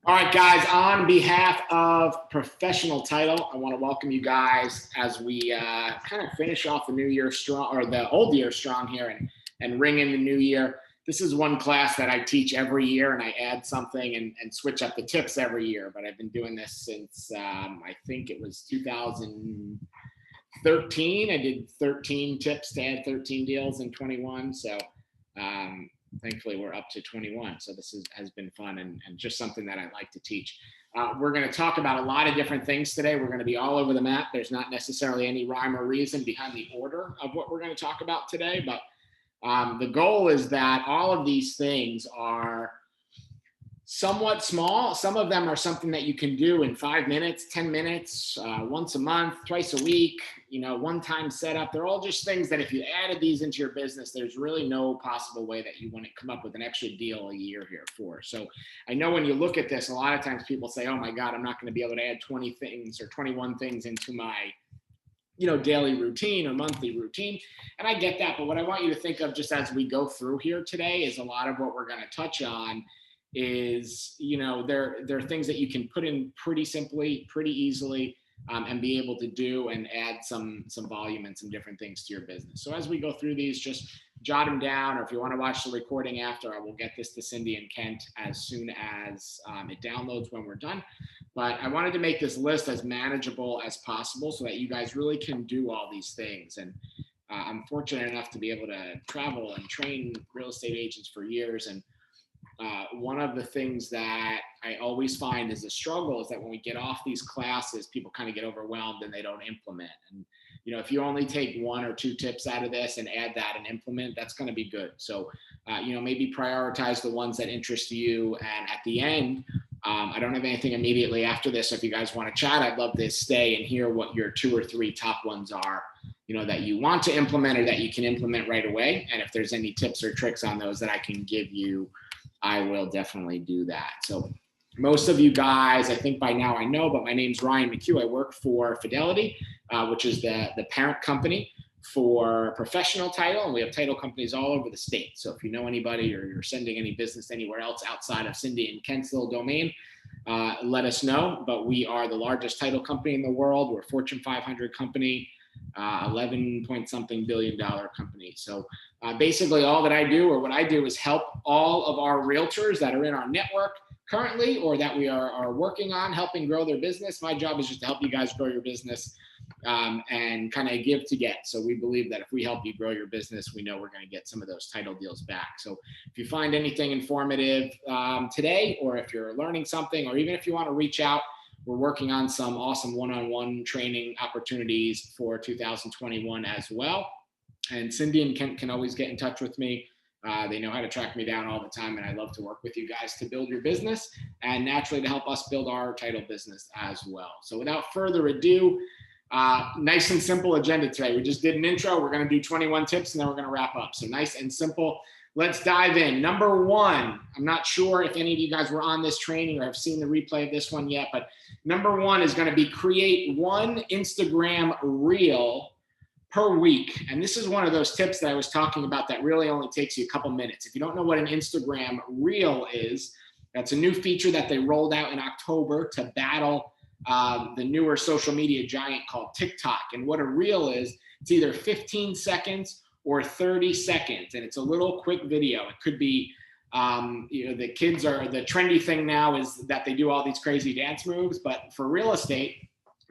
All right, guys, on behalf of Professional Title, I want to welcome you guys as we kind of finish off the new year strong, or the old year strong here, and ring in the new year. This is one class that I teach every year, and I add something and switch up the tips every year. But I've been doing this since I think it was 2013. I did 13 tips to add 13 deals in 21. So thankfully we're up to 21. So has been fun and just something that I like to teach. We're going to talk about a lot of different things today. We're going to be all over the map. There's not necessarily any rhyme or reason behind the order of what we're going to talk about today, but the goal is that all of these things are somewhat small. Some of them are something that you can do in 5 minutes, 10 minutes, once a month, twice a week, one-time setup. They're all just things that if you added these into your business, there's really no possible way that you wouldn't come up with an extra deal a year here for. So I know when you look at this, a lot of times people say, oh my God, I'm not going to be able to add 20 things or 21 things into my daily routine or monthly routine. And I get that. But what I want you to think of just as we go through here today is a lot of what we're going to touch on is, there are things that you can put in pretty simply, pretty easily, and be able to do and add some volume and some different things to your business. So as we go through these, just jot them down, or if you want to watch the recording after, I will get this to Cindy and Kent as soon as it downloads when we're done. But I wanted to make this list as manageable as possible so that you guys really can do all these things. And I'm fortunate enough to be able to travel and train real estate agents for years. And one of the things that I always find is a struggle is that when we get off these classes, people kind of get overwhelmed and they don't implement. And, if you only take 1 or 2 tips out of this and add that and implement, that's going to be good. So, maybe prioritize the ones that interest you. And at the end, I don't have anything immediately after this. So if you guys want to chat, I'd love to stay and hear what your 2 or 3 top ones are, that you want to implement or that you can implement right away. And if there's any tips or tricks on those that I can give you, I will definitely do that. So most of you guys, I think by now I know, but my name's Ryan McHugh. I work for Fidelity, which is the parent company for Professional Title, and we have title companies all over the state. So if you know anybody or you're sending any business anywhere else outside of Cindy and Kent's little domain, let us know. But we are the largest title company in the world. We're a Fortune 500 company, 11 point something billion dollar company. So basically all that I do, or what I do, is help all of our realtors that are in our network currently, or that we are working on helping grow their business. My job is just to help you guys grow your business and kind of give to get. So we believe that if we help you grow your business, we know we're going to get some of those title deals back. So if you find anything informative today, or if you're learning something, or even if you want to reach out, we're working on some awesome one-on-one training opportunities for 2021 as well. And Cindy and Kent can always get in touch with me. They know how to track me down all the time, and I love to work with you guys to build your business and naturally to help us build our title business as well. So without further ado, nice and simple agenda today. We just did an intro. We're going to do 21 tips, and then we're going to wrap up. So nice and simple. Let's dive in. Number 1, I'm not sure if any of you guys were on this training or have seen the replay of this one yet, but number 1 is going to be create 1 Instagram reel per week. And this is one of those tips that I was talking about that really only takes you a couple minutes. If you don't know what an Instagram reel is, that's a new feature that they rolled out in October to battle the newer social media giant called TikTok. And what a reel is, it's either 15 seconds or 30 seconds. And it's a little quick video. It could be, the kids are, the trendy thing now is that they do all these crazy dance moves. But for real estate,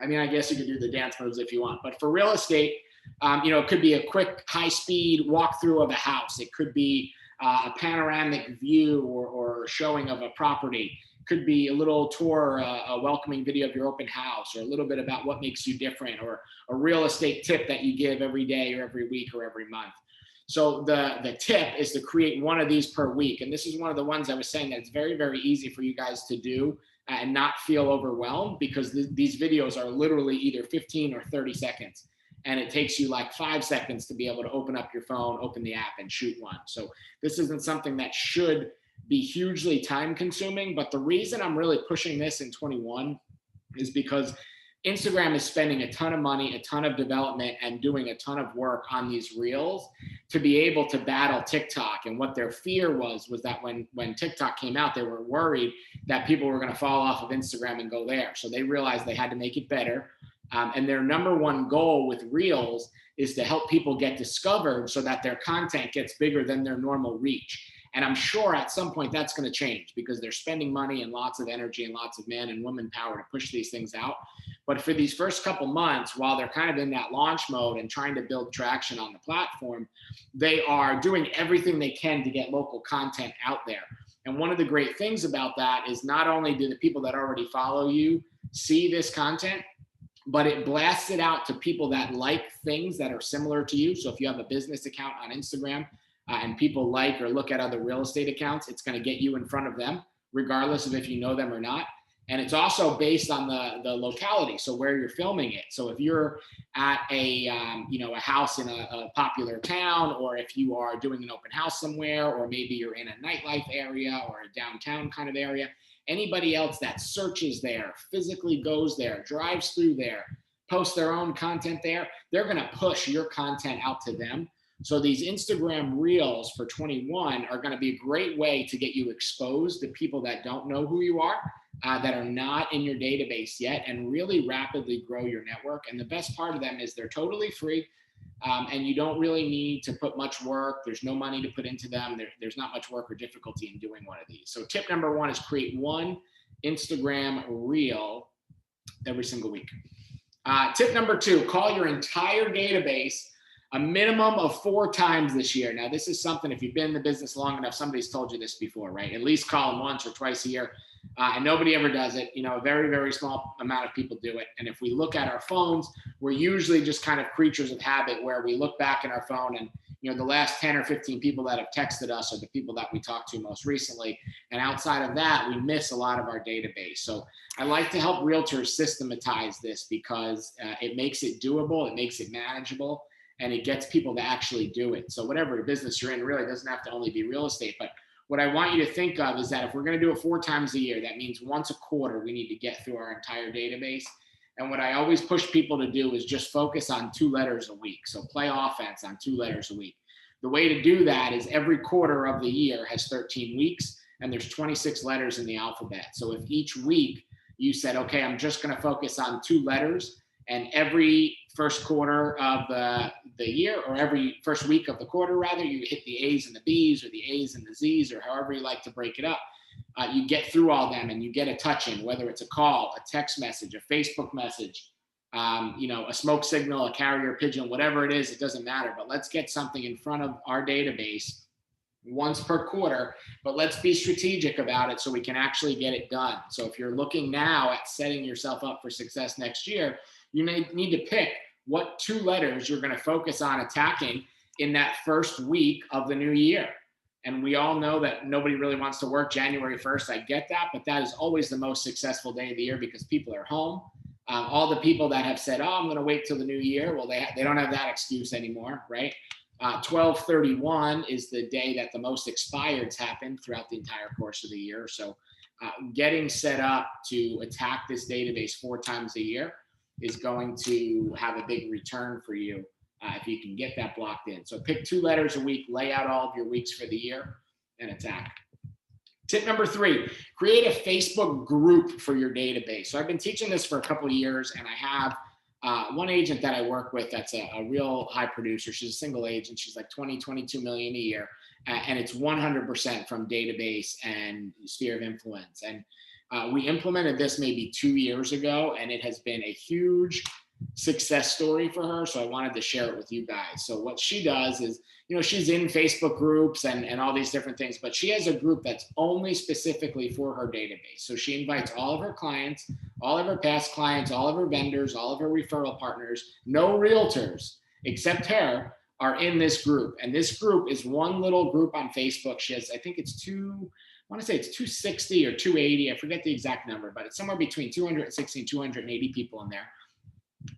I mean, I guess you could do the dance moves if you want. But for real estate, it could be a quick, high-speed walkthrough of a house. It could be a panoramic view or showing of a property. It could be a little tour, a welcoming video of your open house, or a little bit about what makes you different, or a real estate tip that you give every day or every week or every month. So the tip is to create 1 of these per week. And this is one of the ones I was saying that it's very, very easy for you guys to do and not feel overwhelmed, because these videos are literally either 15 or 30 seconds. And it takes you like 5 seconds to be able to open up your phone, open the app, and shoot one. So this isn't something that should be hugely time consuming. But the reason I'm really pushing this in 21 is because Instagram is spending a ton of money, a ton of development, and doing a ton of work on these reels to be able to battle TikTok. And what their fear was that when TikTok came out, they were worried that people were going to fall off of Instagram and go there. So they realized they had to make it better. And their number one goal with reels is to help people get discovered so that their content gets bigger than their normal reach. And I'm sure at some point that's going to change because they're spending money and lots of energy and lots of man and woman power to push these things out. But for these first couple months, while they're kind of in that launch mode and trying to build traction on the platform, they are doing everything they can to get local content out there. And one of the great things about that is not only do the people that already follow you see this content, but it blasts it out to people that like things that are similar to you. So if you have a business account on Instagram, and people like or look at other real estate accounts, it's going to get you in front of them, regardless of if you know them or not. And it's also based on the locality, so where you're filming it. So if you're at a house in a popular town, or if you are doing an open house somewhere, or maybe you're in a nightlife area or a downtown kind of area, anybody else that searches there, physically goes there, drives through there, posts their own content there, they're going to push your content out to them. So these Instagram reels for 21 are going to be a great way to get you exposed to people that don't know who you are, that are not in your database yet, and really rapidly grow your network. And the best part of them is they're totally free, and you don't really need to put much work. There's no money to put into them. There's not much work or difficulty in doing one of these. So tip number one is create one Instagram reel every single week. Tip number two, call your entire database a minimum of 4 times this year. Now, this is something, if you've been in the business long enough, somebody's told you this before, right? At least call them once or twice a year. And nobody ever does it. A very, very small amount of people do it. And if we look at our phones, we're usually just kind of creatures of habit, where we look back in our phone and, the last 10 or 15 people that have texted us are the people that we talked to most recently. And outside of that, we miss a lot of our database. So I like to help realtors systematize this because it makes it doable, it makes it manageable, and it gets people to actually do it. So whatever business you're in, really doesn't have to only be real estate. But what I want you to think of is that if we're going to do it 4 times a year, that means once a quarter, we need to get through our entire database. And what I always push people to do is just focus on 2 letters a week. So play offense on 2 letters a week. The way to do that is every quarter of the year has 13 weeks, and there's 26 letters in the alphabet. So if each week you said, okay, I'm just going to focus on 2 letters, and every first quarter of the year, or every first week of the quarter, rather, you hit the A's and the B's, or the A's and the Z's, or however you like to break it up. You get through all them and you get a touch in, whether it's a call, a text message, a Facebook message, a smoke signal, a carrier pigeon, whatever it is, it doesn't matter. But let's get something in front of our database once per quarter, but let's be strategic about it so we can actually get it done. So if you're looking now at setting yourself up for success next year, you need to pick what 2 letters you're going to focus on attacking in that first week of the new year. And we all know that nobody really wants to work January 1st. I get that, but that is always the most successful day of the year because people are home. All the people that have said, I'm going to wait till the new year, well, they don't have that excuse anymore, right? 12/31 is the day that the most expireds happen throughout the entire course of the year. So getting set up to attack this database 4 times a year is going to have a big return for you if you can get that blocked in. So pick 2 letters a week, lay out all of your weeks for the year, and attack. Tip number 3, create a Facebook group for your database. So I've been teaching this for a couple of years, and I have one agent that I work with that's a real high producer. She's a single agent. She's like 22 million a year, and it's 100% from database and sphere of influence. And we implemented this maybe 2 years ago, and it has been a huge success story for her. So I wanted to share it with you guys. So what she does is, she's in Facebook groups and all these different things, but she has a group that's only specifically for her database. So she invites all of her clients, all of her past clients, all of her vendors, all of her referral partners, no realtors except her are in this group. And this group is one little group on Facebook. She has, I think it's 260 or 280. I forget the exact number, but it's somewhere between 260 and 280 people in there.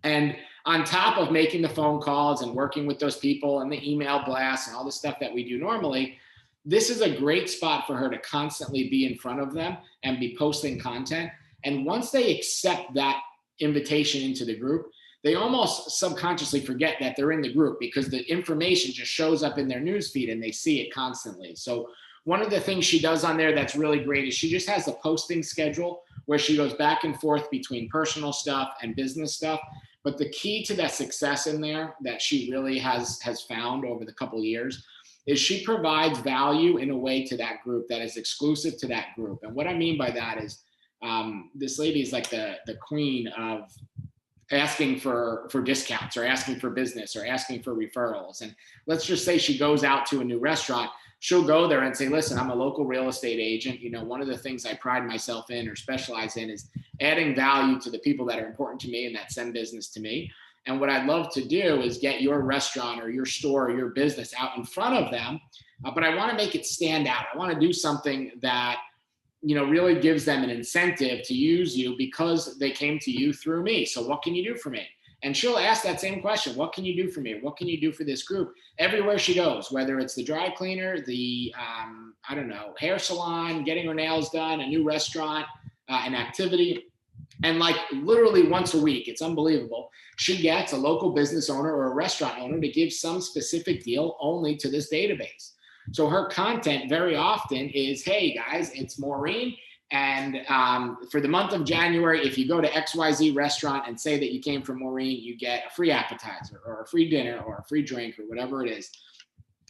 And on top of making the phone calls and working with those people and the email blasts and all the stuff that we do normally, this is a great spot for her to constantly be in front of them and be posting content. And once they accept that invitation into the group, they almost subconsciously forget that they're in the group because the information just shows up in their newsfeed and they see it constantly. So one of the things she does on there that's really great is she just has a posting schedule where she goes back and forth between personal stuff and business stuff. But the key to that success in there that she really has found over the couple of years is she provides value in a way to that group that is exclusive to that group. And what I mean by that is this lady is like the queen of asking for discounts or asking for business or asking for referrals. And let's just say she goes out to a new restaurant. She'll go there and say, listen, I'm a local real estate agent. You know, one of the things I pride myself in or specialize in is adding value to the people that are important to me and that send business to me. And what I'd love to do is get your restaurant or your store or your business out in front of them. But I want to make it stand out. I want to do something that, you know, really gives them an incentive to use you because they came to you through me. So what can you do for me? And she'll ask that same question. What can you do for me? What can you do for this group? Everywhere she goes, whether it's the dry cleaner, the, I don't know, hair salon, getting her nails done, a new restaurant, an activity. And like literally once a week, it's unbelievable. She gets a local business owner or a restaurant owner to give some specific deal only to this database. So her content very often is, hey guys, it's Maureen. And for the month of January, if you go to XYZ restaurant and say that you came from Maureen, you get a free appetizer or a free dinner or a free drink or whatever it is.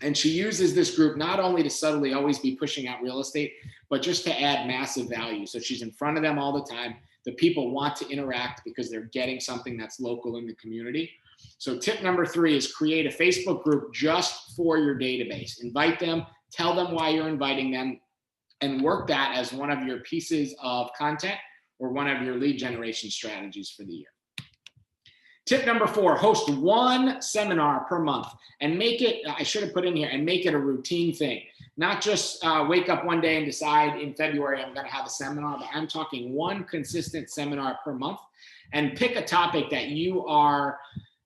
And she uses this group not only to subtly always be pushing out real estate, but just to add massive value. So she's in front of them all the time. The people want to interact because they're getting something that's local in the community. So tip number 3 is create a Facebook group just for your database. Invite them, tell them why you're inviting them, and work that as one of your pieces of content or one of your lead generation strategies for the year. Tip number 4, host one seminar per month and make it, I should have put in here, and make it a routine thing. Not just wake up one day and decide in February I'm going to have a seminar, but I'm talking one consistent seminar per month, and pick a topic that you are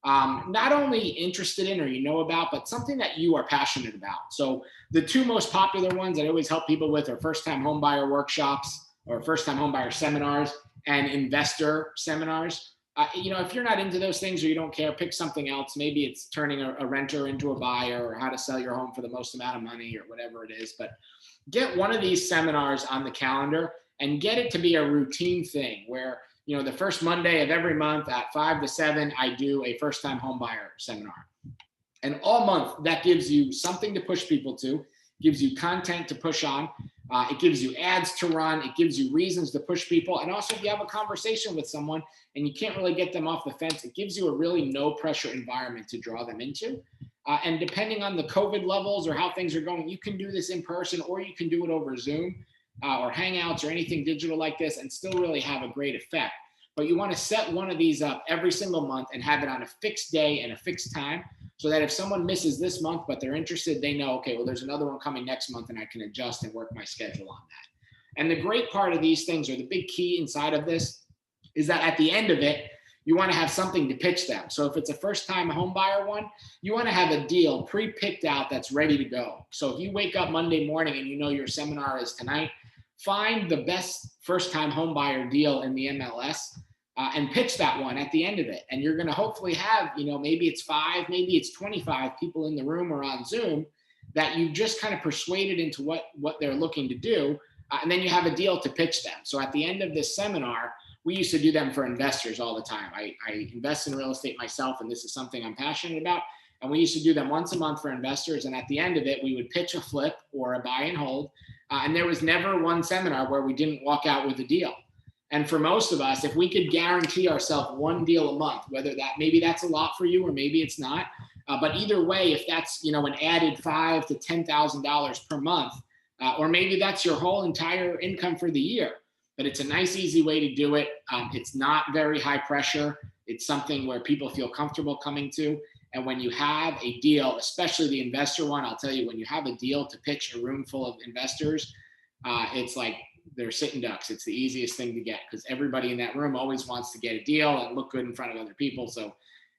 not only interested in or you know about, but something that you are passionate about. So the 2 most popular ones that I always help people with are first-time homebuyer workshops or first-time homebuyer seminars and investor seminars. You know, if you're not into those things or you don't care, pick something else. Maybe it's turning a renter into a buyer or how to sell your home for the most amount of money or whatever it is. But get one of these seminars on the calendar and get it to be a routine thing where, you know, the first Monday of every month at 5 to 7, I do a first-time homebuyer seminar. And all month, that gives you something to push people to, gives you content to push on. It gives you ads to run. It gives you reasons to push people. And also, if you have a conversation with someone and you can't really get them off the fence, it gives you a really no-pressure environment to draw them into. And depending on the COVID levels or how things are going, you can do this in person or you can do it over Zoom or Hangouts or anything digital like this and still really have a great effect. But you want to set one of these up every single month and have it on a fixed day and a fixed time so that if someone misses this month, but they're interested, they know, okay, well, there's another one coming next month and I can adjust and work my schedule on that. And the great part of these things, or the big key inside of this, is that at the end of it, you want to have something to pitch them. So if it's a first-time home buyer one, you want to have a deal pre-picked out that's ready to go. So if you wake up Monday morning and you know your seminar is tonight, find the best first-time home buyer deal in the MLS and pitch that one at the end of it. And you're going to hopefully have, you know, maybe it's 5, maybe it's 25 people in the room or on Zoom that you just kind of persuaded into what they're looking to do. And then you have a deal to pitch them. So at the end of this seminar, we used to do them for investors all the time. I invest in real estate myself, and this is something I'm passionate about. And we used to do them once a month for investors. And at the end of it, we would pitch a flip or a buy and hold. And there was never one seminar where we didn't walk out with a deal. And for most of us, if we could guarantee ourselves one deal a month, whether that maybe that's a lot for you or maybe it's not, but either way, if that's, you know, an added $5,000 to $10,000 per month, or maybe that's your whole entire income for the year, but it's a nice, easy way to do it. It's not very high pressure. It's something where people feel comfortable coming to. And when you have a deal, especially the investor one, I'll tell you, when you have a deal to pitch a room full of investors, it's like they're sitting ducks. It's the easiest thing to get because everybody in that room always wants to get a deal and look good in front of other people. So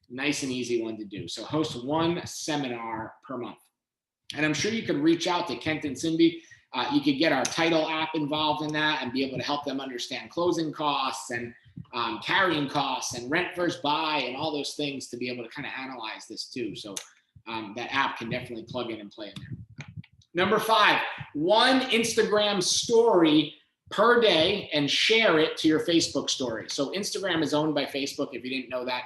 nice and easy one to do. So host one seminar per month. And I'm sure you could reach out to Kent and Cindy. You could get our title app involved in that and be able to help them understand closing costs and carrying costs and rent versus buy and all those things to be able to kind of analyze this too. So that app can definitely plug in and play in there. Number 5, one Instagram story per day and share it to your Facebook story. So Instagram is owned by Facebook, if you didn't know that.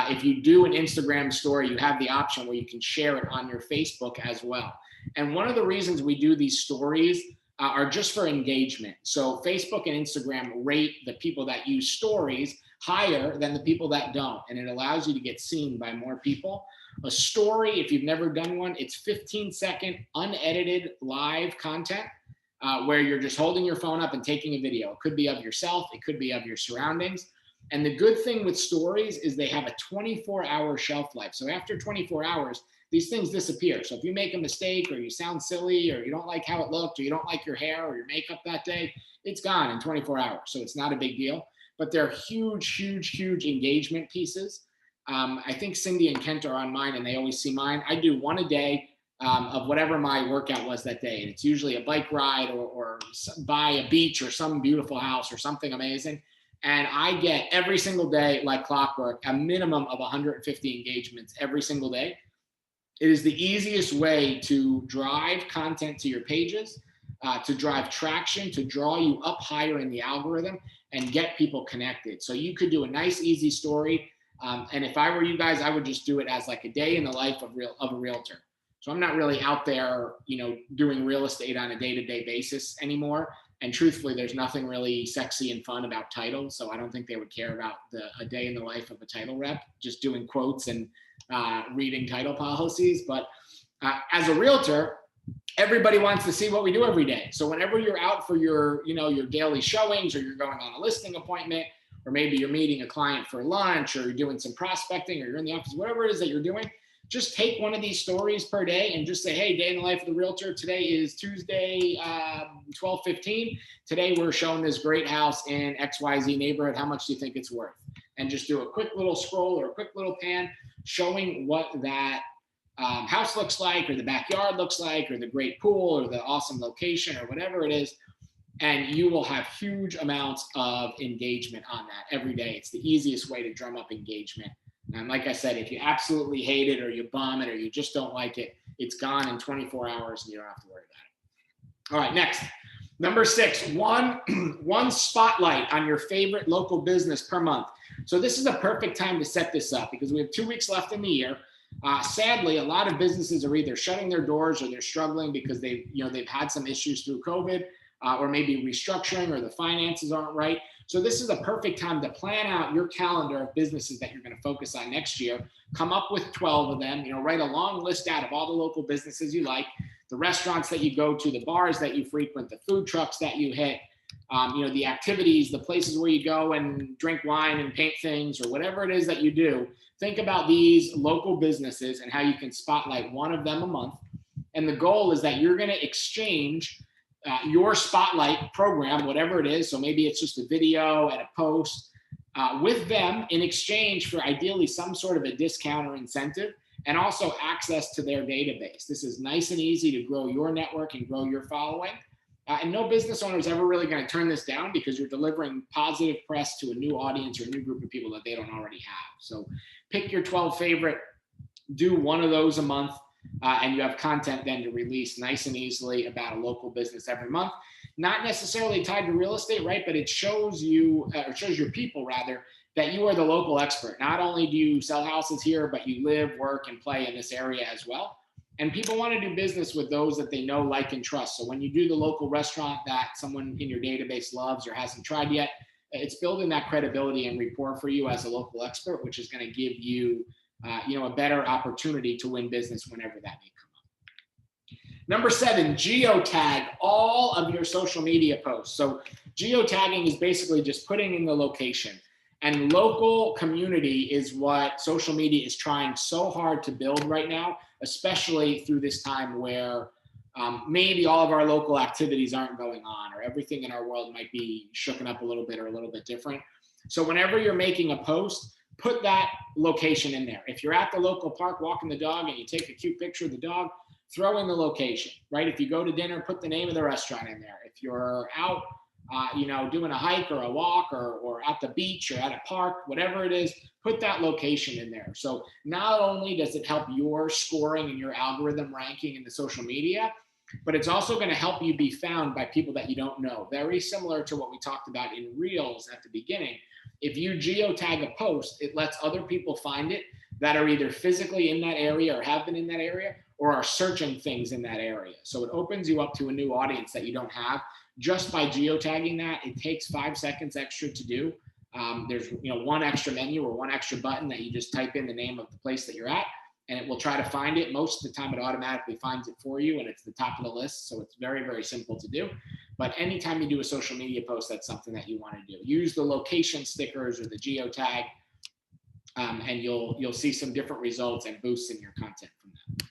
If you do an Instagram story, you have the option where you can share it on your Facebook as well. And one of the reasons we do these stories are just for engagement. So Facebook and Instagram rate the people that use stories higher than the people that don't. And it allows you to get seen by more people. A story, if you've never done one, it's 15-second unedited live content where you're just holding your phone up and taking a video. It could be of yourself, it could be of your surroundings. And the good thing with stories is they have a 24-hour shelf life. So after 24 hours, these things disappear. So if you make a mistake or you sound silly or you don't like how it looked or you don't like your hair or your makeup that day, it's gone in 24 hours. So it's not a big deal. But they're huge, huge, huge engagement pieces. I think Cindy and Kent are on mine and they always see mine. I do one a day of whatever my workout was that day. And it's usually a bike ride or by a beach or some beautiful house or something amazing. And I get every single day, like clockwork, a minimum of 150 engagements every single day. It is the easiest way to drive content to your pages, to drive traction, to draw you up higher in the algorithm and get people connected. So you could do a nice, easy story. And if I were you guys, I would just do it as like a day in the life of a realtor. So I'm not really out there, doing real estate on a day-to-day basis anymore. And truthfully, there's nothing really sexy and fun about titles. So I don't think they would care about a day in the life of a title rep, just doing quotes and reading title policies. But as a realtor, everybody wants to see what we do every day. So whenever you're out for your daily showings, or you're going on a listing appointment, or maybe you're meeting a client for lunch, or you're doing some prospecting, or you're in the office, whatever it is that you're doing, just take one of these stories per day and just say, hey, day in the life of the realtor. Today is Tuesday, 12/15. Today we're showing this great house in XYZ neighborhood. How much do you think it's worth? And just do a quick little scroll or a quick little pan showing what that house looks like, or the backyard looks like, or the great pool, or the awesome location, or whatever it is. And you will have huge amounts of engagement on that every day. It's the easiest way to drum up engagement. And like I said, if you absolutely hate it or you bomb it or you just don't like it, it's gone in 24 hours and you don't have to worry about it. All right, next. Number 6, one spotlight on your favorite local business per month. So this is a perfect time to set this up because we have 2 weeks left in the year. Sadly, a lot of businesses are either shutting their doors or they're struggling because they've had some issues through COVID, or maybe restructuring, or the finances aren't right. So this is a perfect time to plan out your calendar of businesses that you're going to focus on next year. Come up with 12 of them, write a long list out of all the local businesses you like, the restaurants that you go to, the bars that you frequent, the food trucks that you hit, the activities, the places where you go and drink wine and paint things, or whatever it is that you do. Think about these local businesses and how you can spotlight one of them a month. And the goal is that you're going to exchange your spotlight program, whatever it is. So maybe it's just a video and a post with them in exchange for ideally some sort of a discount or incentive, and also access to their database. This is nice and easy to grow your network and grow your following. And no business owner is ever really going to turn this down because you're delivering positive press to a new audience or a new group of people that they don't already have. So pick your 12 favorite, do one of those a month. And you have content then to release nice and easily about a local business every month. Not necessarily tied to real estate, right? But it shows you, or shows your people rather, that you are the local expert. Not only do you sell houses here, but you live, work, and play in this area as well. And people want to do business with those that they know, like, and trust. So when you do the local restaurant that someone in your database loves or hasn't tried yet, it's building that credibility and rapport for you as a local expert, which is going to give you a better opportunity to win business whenever that may come up. Number 7, geotag all of your social media posts. So geotagging is basically just putting in the location. And local community is what social media is trying so hard to build right now, especially through this time where maybe all of our local activities aren't going on, or everything in our world might be shooken up a little bit or a little bit different. So whenever you're making a post, put that location in there. If you're at the local park walking the dog and you take a cute picture of the dog, throw in the location, right? If you go to dinner, put the name of the restaurant in there. If you're out doing a hike or a walk or at the beach or at a park, whatever it is, put that location in there. So not only does it help your scoring and your algorithm ranking in the social media, but it's also going to help you be found by people that you don't know. Very similar to what we talked about in Reels at the beginning. If you geotag a post, it lets other people find it that are either physically in that area or have been in that area or are searching things in that area. So it opens you up to a new audience that you don't have just by geotagging that. It takes 5 seconds extra to do. There's one extra menu or one extra button that you just type in the name of the place that you're at, and it will try to find it. Most of the time it automatically finds it for you, and it's the top of the list. So it's very, very simple to do. But anytime you do a social media post, that's something that you want to do. Use the location stickers or the geotag, and you'll see some different results and boosts in your content from that.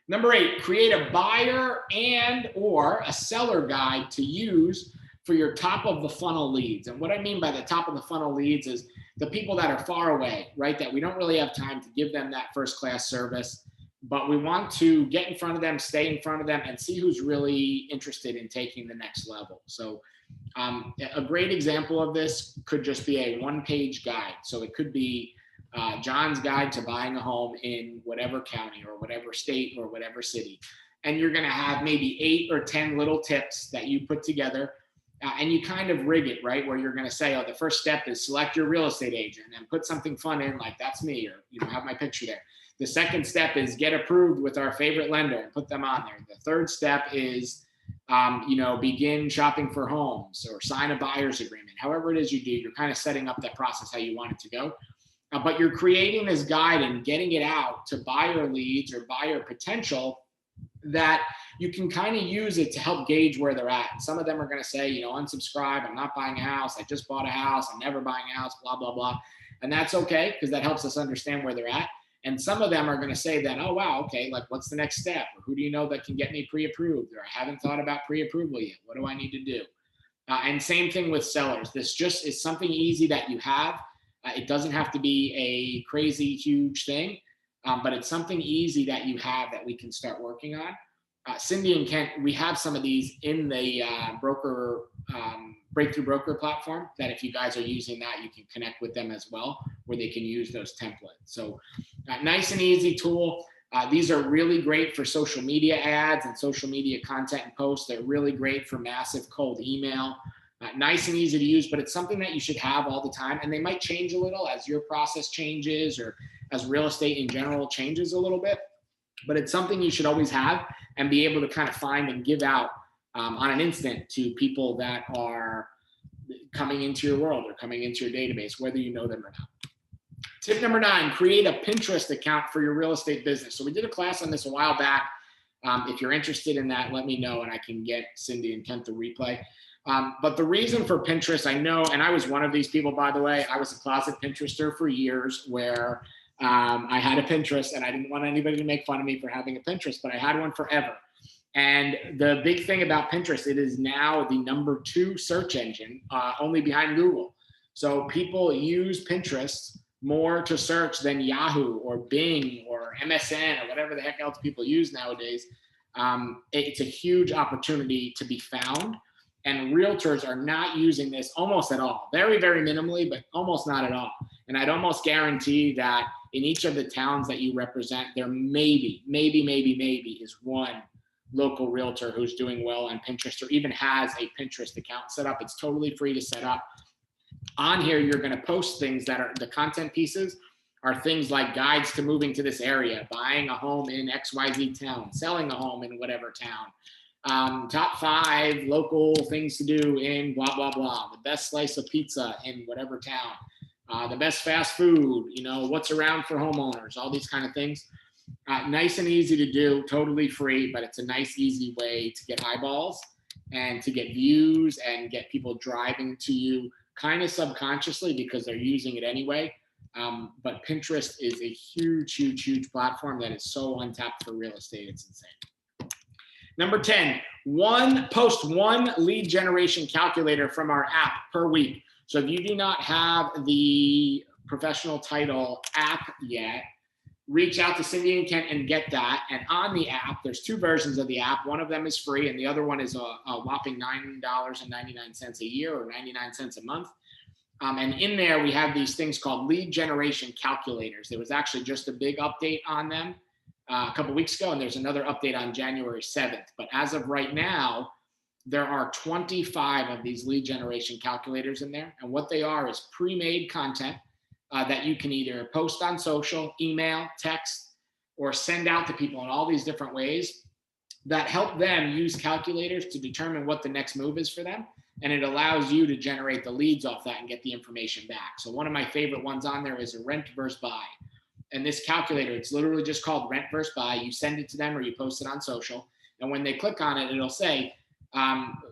Number 8, create a buyer and or a seller guide to use for your top of the funnel leads. And what I mean by the top of the funnel leads is the people that are far away, right? That we don't really have time to give them that first class service, but we want to get in front of them, stay in front of them, and see who's really interested in taking the next level. So a great example of this could just be a one-page guide. So it could be John's guide to buying a home in whatever county or whatever state or whatever city. And you're going to have maybe 8 or 10 little tips that you put together. And you kind of rig it, right? Where you're going to say, oh, the first step is select your real estate agent and put something fun in, like that's me, or have my picture there. The second step is get approved with our favorite lender and put them on there. The third step is, begin shopping for homes or sign a buyer's agreement. However it is you do, you're kind of setting up that process how you want it to go. But you're creating this guide and getting it out to buyer leads or buyer potential that you can kind of use it to help gauge where they're at. And some of them are going to say, unsubscribe, I'm not buying a house, I just bought a house, I'm never buying a house, blah, blah, blah. And that's okay, because that helps us understand where they're at. And some of them are going to say then, oh, wow, okay, like what's the next step? Or who do you know that can get me pre-approved? Or I haven't thought about pre-approval yet. What do I need to do? And same thing with sellers. This just is something easy that you have. It doesn't have to be a crazy, huge thing, but it's something easy that you have that we can start working on. Cindy and Kent, we have some of these in the Breakthrough Broker platform that if you guys are using that, you can connect with them as well, where they can use those templates. So nice and easy tool. These are really great for social media ads and social media content and posts. They're really great for massive cold email. Nice and easy to use, but it's something that you should have all the time. And they might change a little as your process changes or as real estate in general changes a little bit. But it's something you should always have and be able to kind of find and give out on an instant to people that are coming into your world or coming into your database, whether you know them or not. Tip number 9, create a Pinterest account for your real estate business. So we did a class on this a while back. If you're interested in that, let me know and I can get Cindy and Kent the replay. But the reason for Pinterest, I know, and I was one of these people, by the way, I was a closet Pinterester for years where I had a Pinterest and I didn't want anybody to make fun of me for having a Pinterest, but I had one forever. And the big thing about Pinterest, it is now the number 2 search engine, only behind Google. So people use Pinterest more to search than Yahoo or Bing or MSN or whatever the heck else people use nowadays. It's a huge opportunity to be found. And realtors are not using this almost at all. Very, very minimally, but almost not at all. And I'd almost guarantee that in each of the towns that you represent, there maybe is one local realtor who's doing well on Pinterest or even has a Pinterest account set up. It's totally free to set up. On here, you're going to post things that are the content pieces are things like guides to moving to this area, buying a home in XYZ town, selling a home in whatever town. Top 5 local things to do in blah, blah, blah. The best slice of pizza in whatever town. The best fast food, what's around for homeowners, all these kind of things. Nice and easy to do, totally free, but it's a nice, easy way to get eyeballs and to get views and get people driving to you kind of subconsciously because they're using it anyway. But Pinterest is a huge, huge, huge platform that is so untapped for real estate. It's insane. Number 10, post one lead generation calculator from our app per week. So if you do not have the Professional Title app yet, reach out to Cindy and Kent and get that. And on the app, there's 2 versions of the app. One of them is free, and the other one is a whopping $9.99 a year or 99 cents a month. And in there, we have these things called lead generation calculators. There was actually just a big update on them a couple weeks ago, and there's another update on January 7th. But as of right now, there are 25 of these lead generation calculators in there. And what they are is pre-made content that you can either post on social, email, text, or send out to people in all these different ways that help them use calculators to determine what the next move is for them. And it allows you to generate the leads off that and get the information back. So one of my favorite ones on there is a rent versus buy. And this calculator, it's literally just called rent versus buy. You send it to them or you post it on social. And when they click on it, it'll say,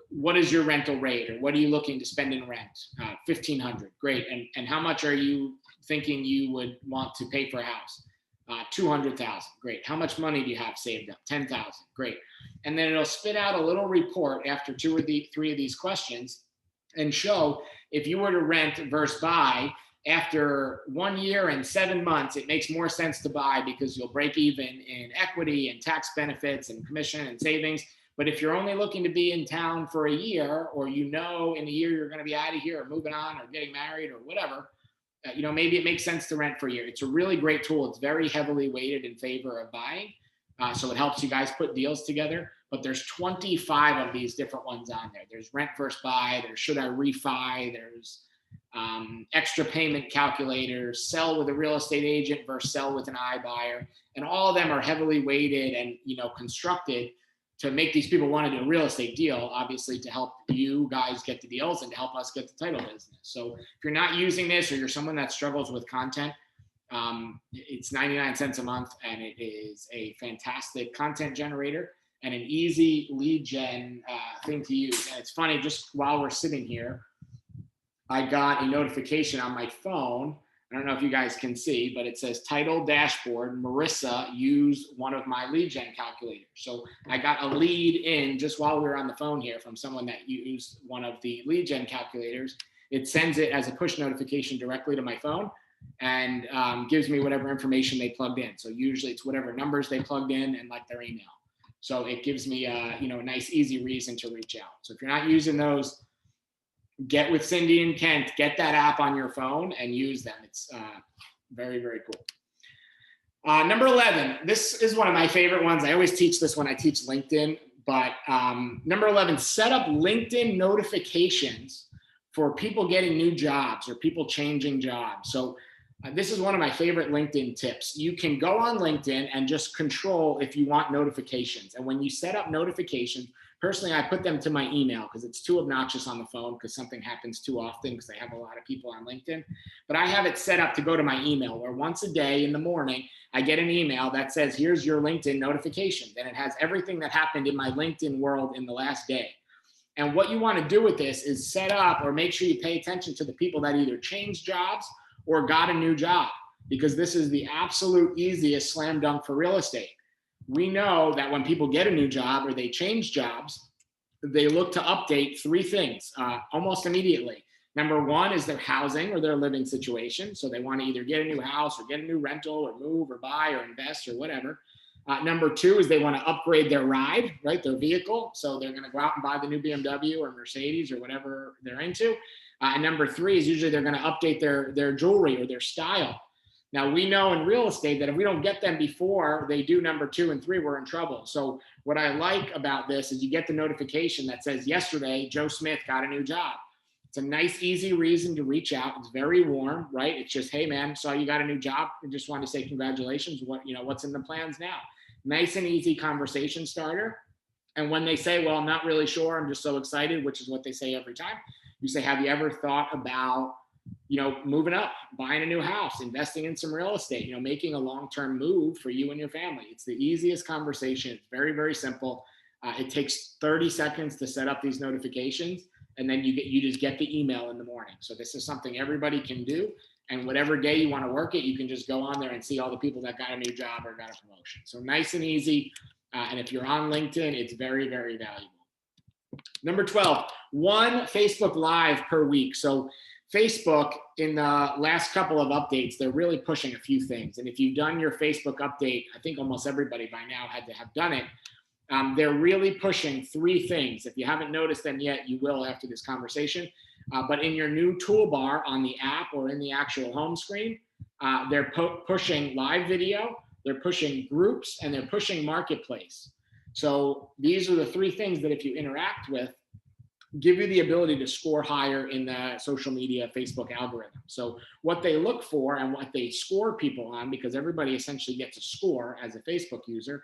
what is your rental rate, or what are you looking to spend in rent? $1,500, great. And how much are you thinking you would want to pay for a house? $200,000, great. How much money do you have saved up? $10,000, great. And then it'll spit out a little report after 2 or 3 of these questions and show if you were to rent versus buy, after 1 year and 7 months, it makes more sense to buy because you'll break even in equity and tax benefits and commission and savings. But if you're only looking to be in town for a year, or in a year you're going to be out of here or moving on or getting married or whatever, maybe it makes sense to rent for a year. It's a really great tool. It's very heavily weighted in favor of buying. So it helps you guys put deals together. But there's 25 of these different ones on there. There's rent versus buy. There's should I refi. There's extra payment calculators, sell with a real estate agent versus sell with an iBuyer. And all of them are heavily weighted and constructed to make these people want to do a real estate deal, obviously to help you guys get the deals and to help us get the title business. So if you're not using this, or you're someone that struggles with content, it's 99 cents a month, and it is a fantastic content generator and an easy lead gen thing to use. And it's funny, just while we're sitting here, I got a notification on my phone. I don't know if you guys can see, but it says title dashboard, Marissa used one of my lead gen calculators. So I got a lead in just while we were on the phone here from someone that used one of the lead gen calculators. It sends it as a push notification directly to my phone and gives me whatever information they plugged in. So usually it's whatever numbers they plugged in and like their email. So it gives me a nice, easy reason to reach out. So if you're not using those, get with Cindy and Kent, get that app on your phone and use them. It's very, very cool. Number 11, this is one of my favorite ones. I always teach this when I teach LinkedIn, but number 11, set up LinkedIn notifications for people getting new jobs or people changing jobs. So this is one of my favorite LinkedIn tips. You can go on LinkedIn and just control if you want notifications. And when you set up notifications, personally, I put them to my email because it's too obnoxious on the phone because something happens too often because they have a lot of people on LinkedIn. But I have it set up to go to my email, where once a day in the morning, I get an email that says, here's your LinkedIn notifications. And it has everything that happened in my LinkedIn world in the last day. And what you want to do with this is set up or make sure you pay attention to the people that either changed jobs or got a new job, because this is the absolute easiest slam dunk for real estate. We know that when people get a new job or they change jobs, they look to update 3 things almost immediately. Number 1 is their housing or their living situation. So they want to either get a new house or get a new rental or move or buy or invest or whatever. Number 2 is they want to upgrade their ride, right? Their vehicle. So they're going to go out and buy the new BMW or Mercedes or whatever they're into. And number 3 is usually they're going to update their jewelry or their style. Now, we know in real estate that if we don't get them before they do number 2 and 3, we're in trouble. So what I like about this is you get the notification that says, yesterday, Joe Smith got a new job. It's a nice, easy reason to reach out. It's very warm, right? It's just, hey, man, saw you got a new job. I just wanted to say congratulations. What's in the plans now? Nice and easy conversation starter. And when they say, well, I'm not really sure, I'm just so excited, which is what they say every time, you say, have you ever thought about moving up, buying a new house, investing in some real estate, making a long-term move for you and your family? It's the easiest conversation. It's very, very simple. It takes 30 seconds to set up these notifications, and then you just get the email in the morning. So this is something everybody can do. And whatever day you want to work it, you can just go on there and see all the people that got a new job or got a promotion. So nice and easy. And if you're on LinkedIn, it's very, very valuable. Number 12, 1 Facebook Live per week. So Facebook, in the last couple of updates, they're really pushing a few things. And if you've done your Facebook update, I think almost everybody by now had to have done it. They're really pushing 3 things. If you haven't noticed them yet, you will after this conversation. But in your new toolbar on the app or in the actual home screen, they're pushing live video, they're pushing groups, and they're pushing marketplace. So these are the 3 things that if you interact with, give you the ability to score higher in the social media Facebook algorithm. So what they look for and what they score people on, because everybody essentially gets a score as a Facebook user,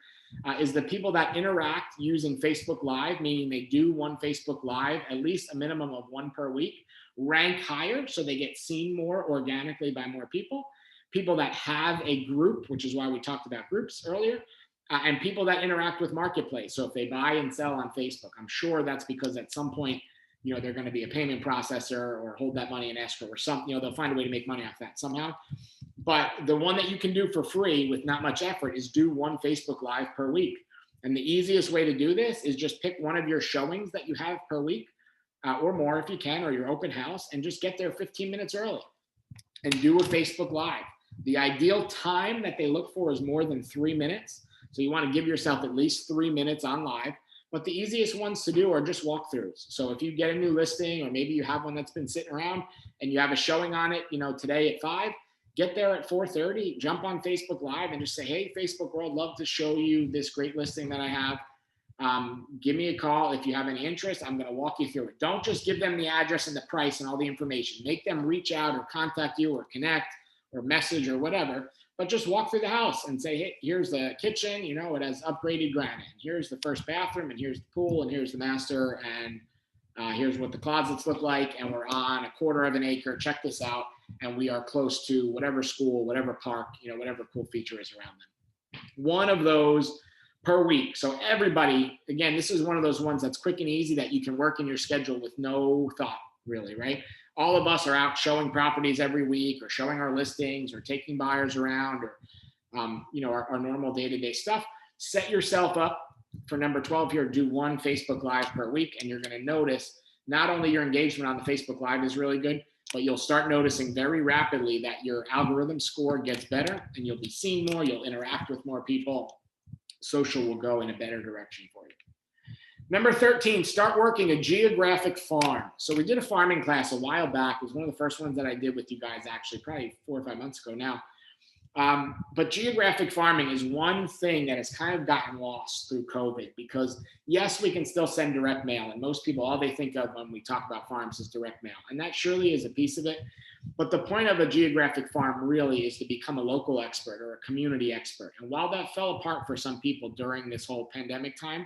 is the people that interact using Facebook Live, meaning they do one Facebook Live, at least a minimum of 1 per week, rank higher, so they get seen more organically by more people. People that have a group, which is why we talked about groups earlier, and people that interact with marketplace. So if they buy and sell on Facebook, I'm sure that's because at some point, they're going to be a payment processor or hold that money in escrow or something. They'll find a way to make money off that somehow. But the one that you can do for free with not much effort is do 1 Facebook Live per week. And the easiest way to do this is just pick one of your showings that you have per week, or more if you can, or your open house, and just get there 15 minutes early and do a Facebook Live. The ideal time that they look for is more than 3 minutes. So you want to give yourself at least 3 minutes on live. But the easiest ones to do are just walkthroughs. So if you get a new listing, or maybe you have one that's been sitting around and you have a showing on it, today at 5, get there at 4:30, jump on Facebook Live and just say, hey, Facebook world, love to show you this great listing that I have. Give me a call if you have any interest. I'm going to walk you through it. Don't just give them the address and the price and all the information. Make them reach out or contact you or connect or message or whatever. But just walk through the house and say, hey, here's the kitchen, it has upgraded granite. Here's the first bathroom, and here's the pool, and here's the master, and here's what the closets look like, and we're on 1/4 of an acre. Check this out. And we are close to whatever school, whatever park, whatever cool feature is around them. 1 of those per week. So everybody, again, this is one of those ones that's quick and easy that you can work in your schedule with no thought, really, right? All of us are out showing properties every week, or showing our listings, or taking buyers around, or our normal day-to-day stuff. Set yourself up for number 12 here. Do 1 Facebook Live per week, and you're going to notice not only your engagement on the Facebook Live is really good, but you'll start noticing very rapidly that your algorithm score gets better, and you'll be seen more. You'll interact with more people. Social will go in a better direction for you. Number 13, start working a geographic farm. So we did a farming class a while back. It was one of the first ones that I did with you guys, actually, probably 4 or 5 months ago now. But geographic farming is one thing that has kind of gotten lost through COVID, because yes, we can still send direct mail. And most people, all they think of when we talk about farms is direct mail. And that surely is a piece of it. But the point of a geographic farm really is to become a local expert or a community expert. And while that fell apart for some people during this whole pandemic time,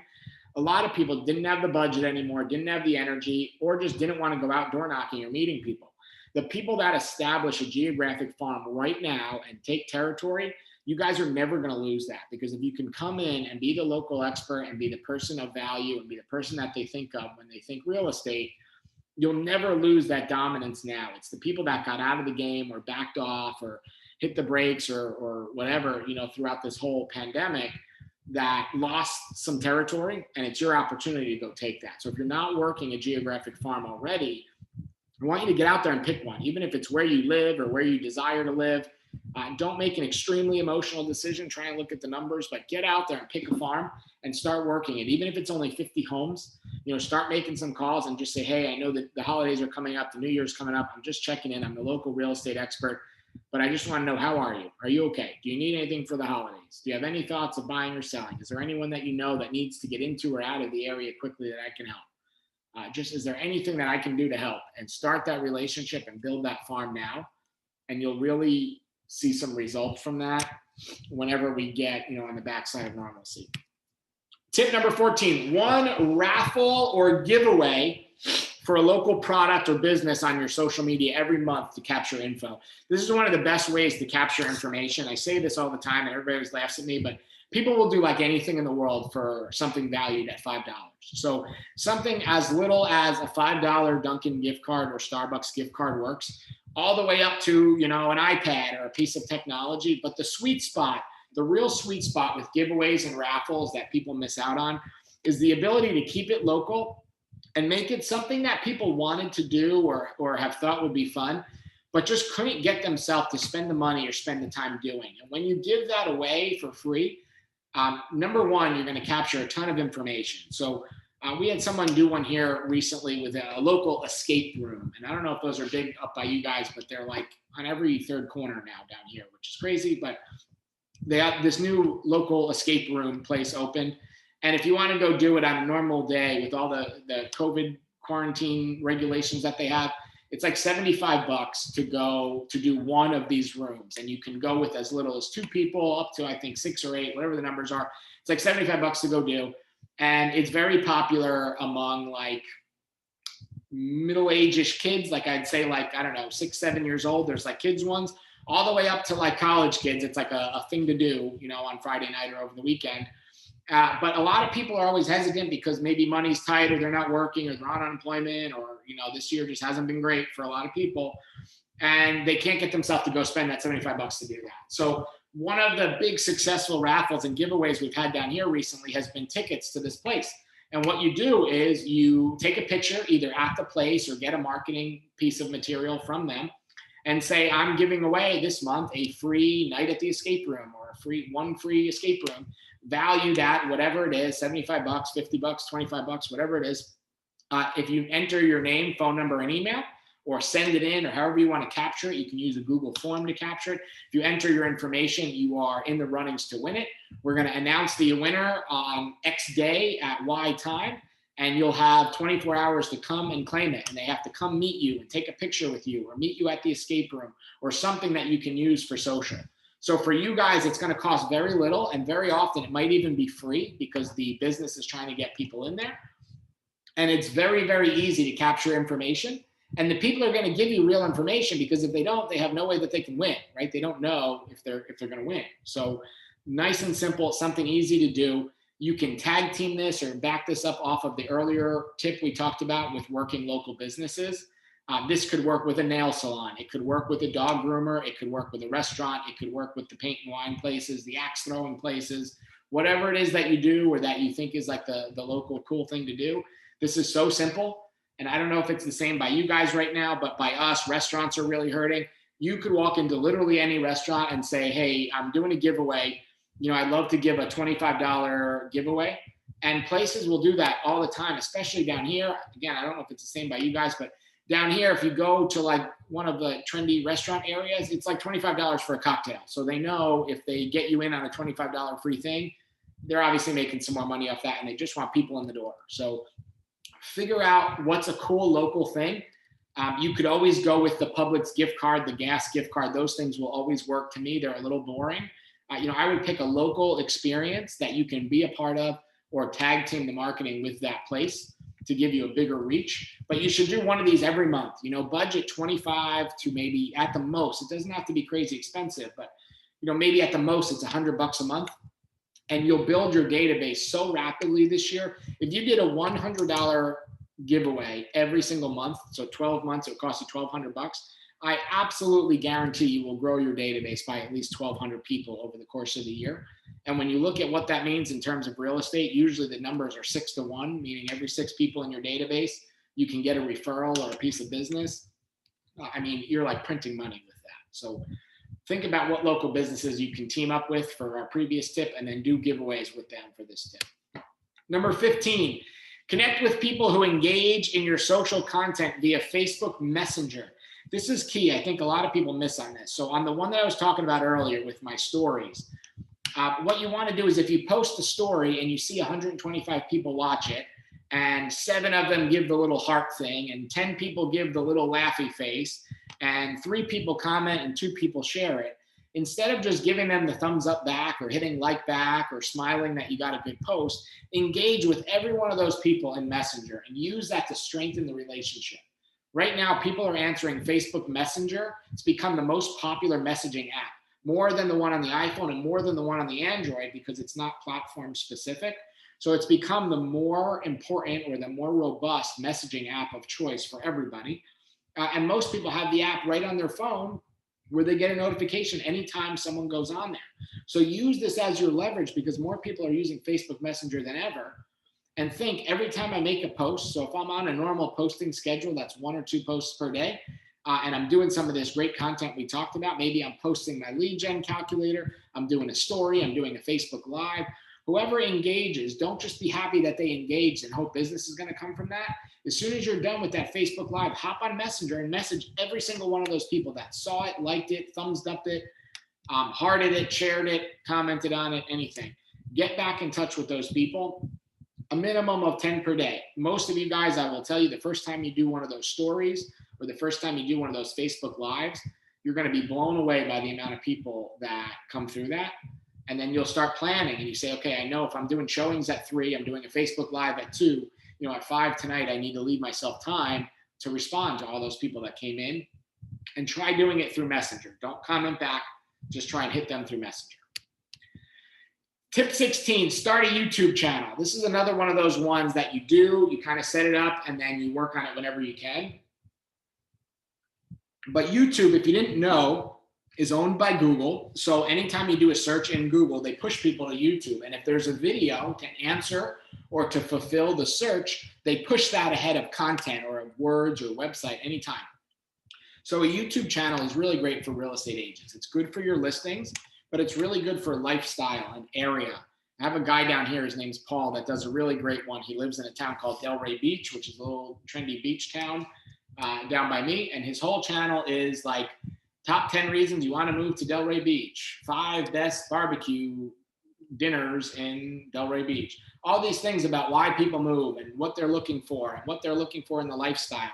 a lot of people didn't have the budget anymore, didn't have the energy, or just didn't want to go out door knocking or meeting people. The people that establish a geographic farm right now and take territory, you guys are never going to lose that, because if you can come in and be the local expert and be the person of value and be the person that they think of when they think real estate, you'll never lose that dominance now. It's the people that got out of the game or backed off or hit the brakes or whatever, throughout this whole pandemic, that lost some territory, and it's your opportunity to go take that. So if you're not working a geographic farm already, I want you to get out there and pick one, even if it's where you live or where you desire to live. Don't make an extremely emotional decision. Try and look at the numbers, but get out there and pick a farm and start working it. Even if it's only 50 homes, start making some calls and just say, hey, I know that the holidays are coming up, the New Year's coming up. I'm just checking in. I'm the local real estate expert, but I just want to know, how are you? Are you okay? Do you need anything for the holidays? Do you have any thoughts of buying or selling? Is there anyone that that needs to get into or out of the area quickly that I can help? Is there anything that I can do to help? And start that relationship and build that farm now. And you'll really see some results from that whenever we get, on the backside of normalcy. Tip number 14, 1 raffle or giveaway for a local product or business on your social media every month to capture info. This is one of the best ways to capture information. I say this all the time and everybody always laughs at me, but people will do like anything in the world for something valued at $5. So something as little as a $5 Dunkin' gift card or Starbucks gift card works, all the way up to, an iPad or a piece of technology. But the sweet spot, the real sweet spot with giveaways and raffles that people miss out on, is the ability to keep it local and make it something that people wanted to do or have thought would be fun, but just couldn't get themselves to spend the money or spend the time doing. And when you give that away for free, number one, you're going to capture a ton of information. So we had someone do one here recently with a local escape room. And I don't know if those are big up by you guys, but they're like on every third corner now down here, which is crazy. But they have this new local escape room place opened. And if you want to go do it on a normal day with all the COVID quarantine regulations that they have, it's like $75 to go to do one of these rooms. And you can go with as little as 2 people up to, I think, 6 or 8, whatever the numbers are. It's like $75 to go do. And it's very popular among like middle-aged-ish kids. Like I'd say like, I don't know, 6, 7 years old. There's like kids ones all the way up to like college kids. It's like a thing to do, you know, on Friday night or over the weekend. But a lot of people are always hesitant because maybe money's tight or they're not working or they're on unemployment or, you know, this year just hasn't been great for a lot of people and they can't get themselves to go spend that $75 to do that. So one of the big successful raffles and giveaways we've had down here recently has been tickets to this place. And what you do is you take a picture either at the place or get a marketing piece of material from them and say, I'm giving away this month a free night at the escape room or one free escape room, valued at whatever it is, $75, $50, $25, whatever it is. If you enter your name, phone number, and email, or send it in, or however you want to capture it, you can use a Google form to capture it. If you enter your information, you are in the runnings to win it. We're going to announce the winner on X day at Y time, and you'll have 24 hours to come and claim it. And they have to come meet you and take a picture with you or meet you at the escape room or something that you can use for social. So for you guys, it's going to cost very little, and very often it might even be free because the business is trying to get people in there. And it's very, very easy to capture information. And the people are going to give you real information because if they don't, they have no way that they can win, right? They don't know if they're going to win. So nice and simple, something easy to do. You can tag team this or back this up off of the earlier tip we talked about with working local businesses. This could work with a nail salon. It could work with a dog groomer. It could work with a restaurant. It could work with the paint and wine places, the axe throwing places, whatever it is that you do or that you think is like the local cool thing to do. This is so simple. And I don't know if it's the same by you guys right now, but by us, restaurants are really hurting. You could walk into literally any restaurant and say, hey, I'm doing a giveaway. You know, I'd love to give a $25 giveaway. And places will do that all the time, especially down here. Again, I don't know if it's the same by you guys, but down here, if you go to like one of the trendy restaurant areas, it's like $25 for a cocktail. So they know if they get you in on a $25 free thing, they're obviously making some more money off that and they just want people in the door. So figure out what's a cool local thing. You could always go with the Publix gift card, the gas gift card. Those things will always work. To me, they're a little boring. You know, I would pick a local experience that you can be a part of or tag team the marketing with that place to give you a bigger reach. But you should do one of these every month. You know, budget 25 to maybe at the most. It doesn't have to be crazy expensive, but you know, maybe at the most it's $100 a month. And you'll build your database so rapidly this year. If you did a $100 giveaway every single month, so 12 months, it would cost you $1,200. I absolutely guarantee you will grow your database by at least 1,200 people over the course of the year. And when you look at what that means in terms of real estate, usually the numbers are 6 to 1, meaning every 6 people in your database, you can get a referral or a piece of business. I mean, you're like printing money with that. So think about what local businesses you can team up with for our previous tip and then do giveaways with them for this tip. Number 15, connect with people who engage in your social content via Facebook Messenger. This is key. I think a lot of people miss on this. So on the one that I was talking about earlier with my stories, what you want to do is if you post a story and you see 125 people watch it and 7 of them give the little heart thing and 10 people give the little laughy face and 3 people comment and 2 people share it, instead of just giving them the thumbs up back or hitting like back or smiling that you got a good post, engage with every one of those people in Messenger and use that to strengthen the relationship. Right now, people are answering Facebook Messenger. It's become the most popular messaging app, more than the one on the iPhone and more than the one on the Android because it's not platform specific. So it's become the more important or the more robust messaging app of choice for everybody. And most people have the app right on their phone where they get a notification anytime someone goes on there. So use this as your leverage because more people are using Facebook Messenger than ever. and think every time I make a post. So if I'm on a normal posting schedule, that's 1 or 2 posts per day, and I'm doing some of this great content we talked about. Maybe I'm posting my lead gen calculator, I'm doing a story, I'm doing a Facebook Live. Whoever engages, don't just be happy that they engaged and hope business is going to come from that. As soon as you're done with that Facebook Live, hop on Messenger and message every single one of those people that saw it, liked it, thumbs up it, hearted it, shared it, commented on it, anything. Get back in touch with those people. A minimum of 10 per day. Most of you guys, I will tell you, the first time you do one of those stories or the first time you do one of those Facebook Lives, you're going to be blown away by the amount of people that come through that. And then you'll start planning and you say, okay, I know if I'm doing showings at 3, I'm doing a Facebook Live at 2, at 5 tonight, I need to leave myself time to respond to all those people that came in, and try doing it through Messenger. Don't comment back, just try and hit them through Messenger. Tip 16, start a YouTube channel. This is another one of those ones that you kind of set it up and then you work on it whenever you can. But YouTube, if you didn't know, is owned by Google. So anytime you do a search in Google, they push people to YouTube. And if there's a video to answer or to fulfill the search, they push that ahead of content or of words or website anytime. So a YouTube channel is really great for real estate agents. It's good for your listings, but it's really good for lifestyle and area. I have a guy down here, his name's Paul, that does a really great one. He lives in a town called Delray Beach, which is a little trendy beach town down by me. And his whole channel is like top 10 reasons you want to move to Delray Beach, 5 best barbecue dinners in Delray Beach. All these things about why people move and what they're looking for and what they're looking for in the lifestyle.